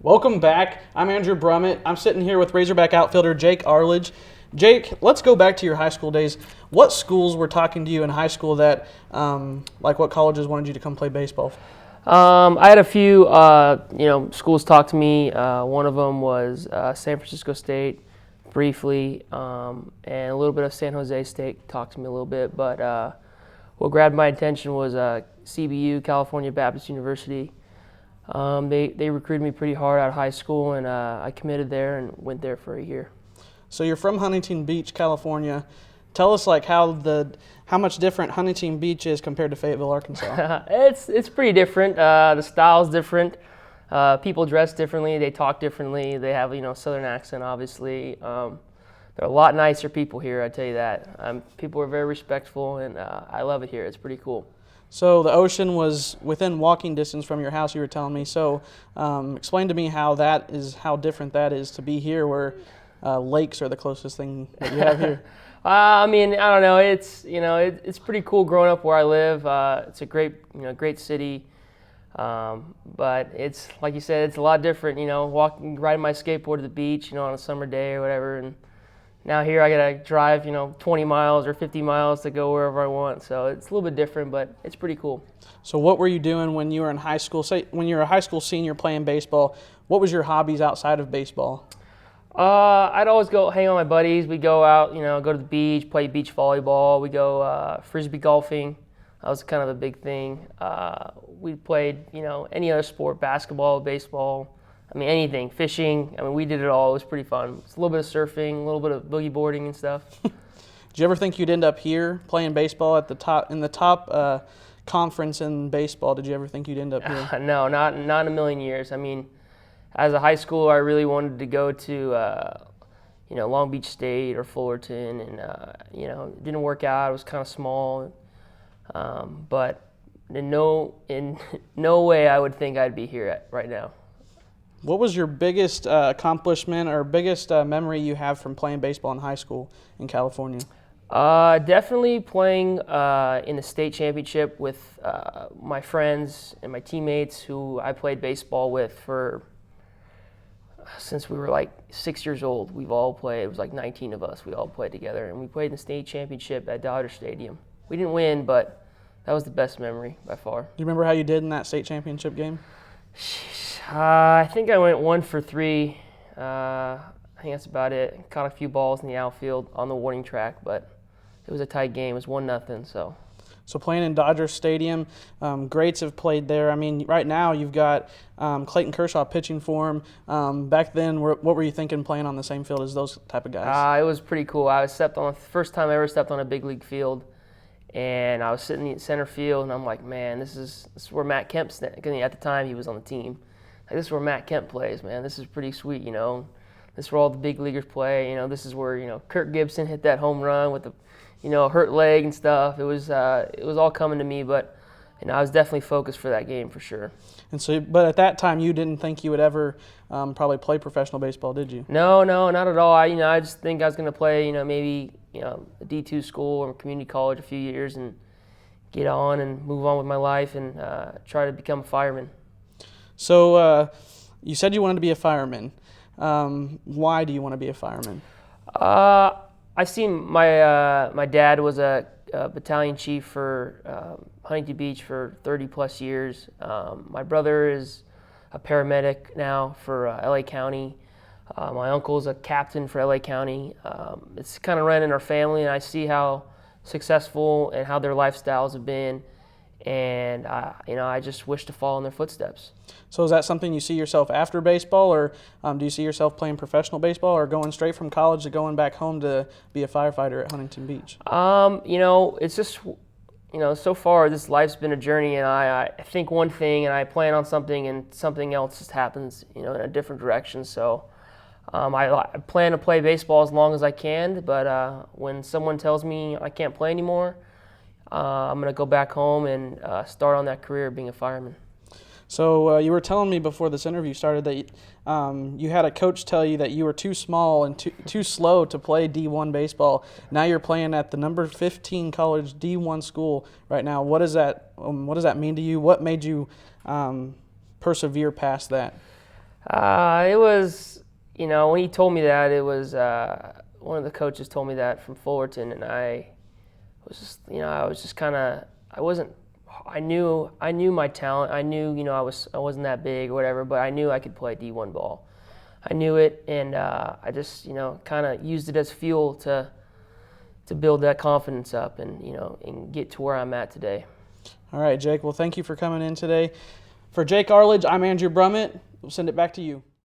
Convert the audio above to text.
Welcome back. I'm Andrew Brummett. I'm sitting here with Razorback outfielder Jake Arledge. Jake, let's go back to your high school days. What schools were talking to you in high school that, like what colleges wanted you to come play baseball? I had a few, schools talk to me. One of them was San Francisco State, briefly, and a little bit of San Jose State talked to me a little bit. But what grabbed my attention was CBU, California Baptist University. They recruited me pretty hard out of high school, and I committed there and went there for a year. So you're from Huntington Beach, California. Tell us how much different Huntington Beach is compared to Fayetteville, Arkansas. It's pretty different. The style's different. People dress differently. They talk differently. They have Southern accent, obviously. They're a lot nicer people here, I tell you that. People are very respectful, and I love it here. It's pretty cool. So the ocean was within walking distance from your house, you were telling me. So explain to me how different that is to be here, where lakes are the closest thing that you have here. I don't know. It's pretty cool growing up where I live. It's a great city, but it's like you said, it's a lot different. Riding my skateboard to the beach, on a summer day or whatever, and now here I gotta drive, 20 miles or 50 miles to go wherever I want. So it's a little bit different, but it's pretty cool. So what were you doing when you were in high school? Say when you were a high school senior playing baseball, what was your hobbies outside of baseball? I'd always go hang out with my buddies. We'd go out, go to the beach, play beach volleyball. We go frisbee golfing. That was kind of a big thing. We played, any other sport, basketball, baseball. Anything, fishing. We did it all. It was pretty fun. It's a little bit of surfing, a little bit of boogie boarding and stuff. Did you ever think you'd end up here playing baseball at the top conference in baseball? Did you ever think you'd end up here? No, not in a million years. As a high schooler, I really wanted to go to, Long Beach State or Fullerton, and it didn't work out. It was kind of small, but in no way I would think I'd be here right now. What was your biggest accomplishment or biggest memory you have from playing baseball in high school in California? Definitely playing in the state championship with my friends and my teammates who I played baseball with since we were like 6 years old. We've all played. It was like 19 of us. We all played together, and we played in the state championship at Dodger Stadium. We didn't win, but that was the best memory by far. Do you remember how you did in that state championship game? I think I went 1 for 3. I think that's about it. Caught a few balls in the outfield on the warning track, but it was a tight game. It was 1-0. So playing in Dodger Stadium, greats have played there. Right now you've got Clayton Kershaw pitching for him. Back then, what were you thinking playing on the same field as those type of guys? It was pretty cool. First time I ever stepped on a big league field, and I was sitting in center field, and I'm like, man, this is where Matt Kemp's. Because at the time he was on the team. Like, this is where Matt Kemp plays, man. This is pretty sweet, This is where all the big leaguers play. This is where Kirk Gibson hit that home run with the hurt leg and stuff. It was all coming to me, but I was definitely focused for that game for sure. And so, but at that time, you didn't think you would ever probably play professional baseball, did you? No, not at all. I just think I was going to play, maybe a D2 school or community college a few years and get on and move on with my life and try to become a fireman. So you said you wanted to be a fireman. Why do you want to be a fireman? I seen my dad was a battalion chief for Huntington Beach for 30 plus years. My brother is a paramedic now for LA County. My uncle's a captain for LA County. It's kind of run in our family, and I see how successful and how their lifestyles have been, and I just wish to follow in their footsteps. So is that something you see yourself after baseball, or do you see yourself playing professional baseball, or going straight from college to going back home to be a firefighter at Huntington Beach? It's just, so far this life's been a journey, and I think one thing and I plan on something, and something else just happens, in a different direction. So I plan to play baseball as long as I can, but when someone tells me I can't play anymore, I'm going to go back home and start on that career of being a fireman. So you were telling me before this interview started that you had a coach tell you that you were too small and too slow to play D1 baseball. Now you're playing at the number 15 college D1 school right now. What does that mean to you? What made you persevere past that? It was, when he told me that, it was one of the coaches told me that from Fullerton, and I was just, I was just kind of, I knew my talent. I knew, I wasn't that big or whatever, but I knew I could play D1 ball. I knew it, and I just, kind of used it as fuel to build that confidence up and, and get to where I'm at today. All right, Jake. Well, thank you for coming in today. For Jake Arledge, I'm Andrew Brummett. We'll send it back to you.